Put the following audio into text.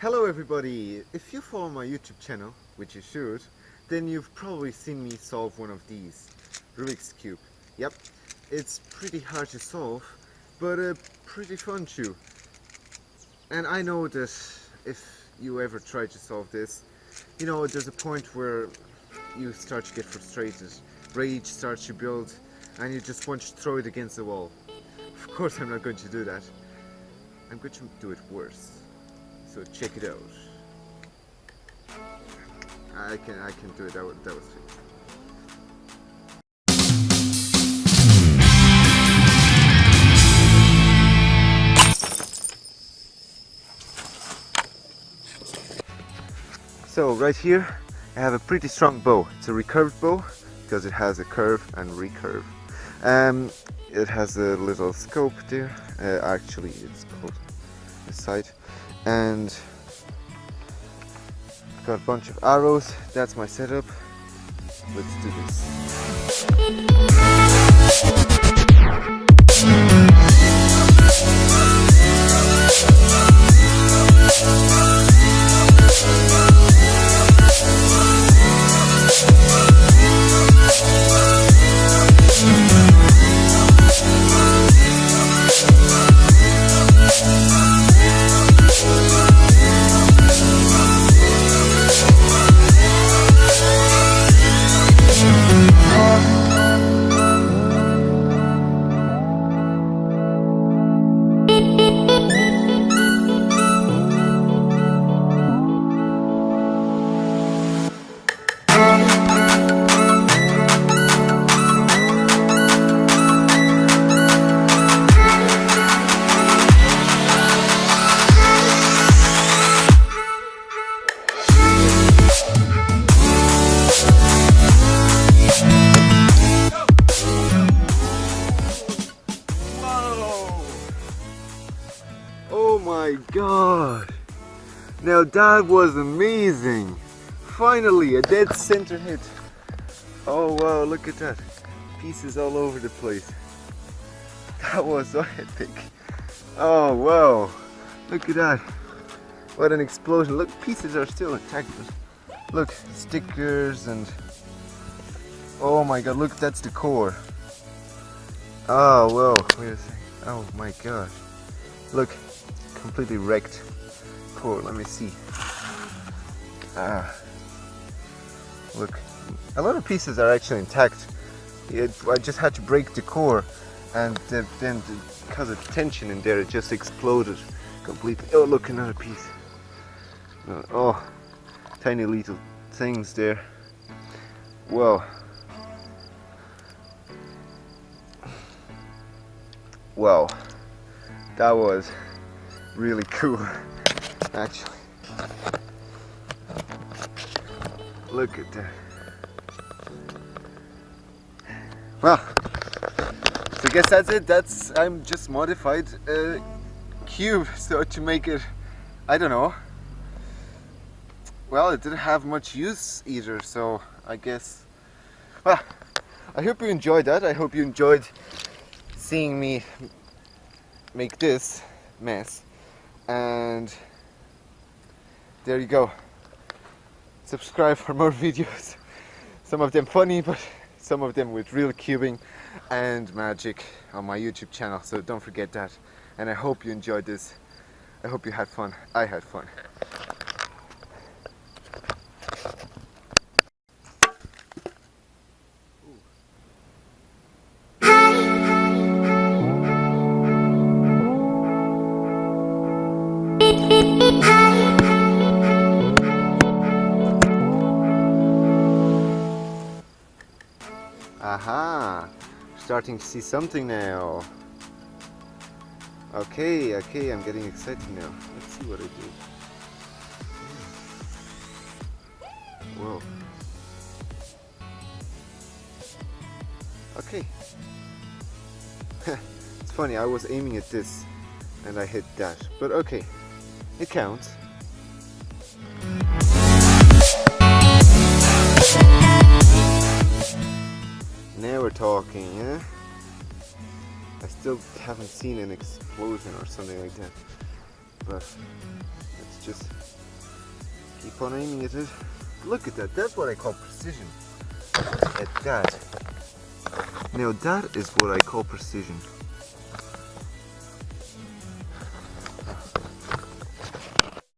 Hello everybody! If you follow my YouTube channel, which you should, then you've probably seen me solve one of these. Rubik's Cube. Yep, it's pretty hard to solve, but pretty fun too. And I know that if you ever try to solve this, you know, there's a point where you start to get frustrated, rage starts to build, and you just want to throw it against the wall. Of course I'm not going to do that. I'm going to do it worse. So check it out. I can do it. That was it. So right here I have a pretty strong bow. It's a recurved bow because it has a curve and recurve. It has a little scope there. Actually, it's called a sight. And I've got a bunch of arrows. That's my setup. Let's do this. Oh my god! Now that was amazing! Finally, a dead center hit! Oh wow, look at that! Pieces all over the place. That was so epic! Oh wow! Look at that! What an explosion! Look, pieces are still intact. Look, stickers and... Oh my god, look, that's the core. Oh whoa, wait a second. Oh my gosh. Look, completely wrecked core. Let me see. Look, a lot of pieces are actually intact. I just had to break the core, and then because of the tension in there, it just exploded completely. Oh, look, another piece. Oh, tiny little things there. Whoa. Wow, that was really cool, actually. Look at that. Well, so I guess that's it. I'm just modified a cube, so to make it, I don't know. Well, it didn't have much use either, so I guess. Well, I hope you enjoyed that. I hope you enjoyed seeing me make this mess, and there you go. Subscribe for more videos, some of them funny, but some of them with real cubing and magic on my YouTube channel, so don't forget that. And I hope you enjoyed this. I hope you had fun. I had fun. Aha! Starting to see something now. Okay, I'm getting excited now. Let's see what I do. Whoa. Okay. It's funny, I was aiming at this and I hit that. But okay, it counts. Now we're talking, yeah? I still haven't seen an explosion or something like that, but let's just Keep on aiming at it. Look at that, that's what I call precision. At that. Now that is what I call precision.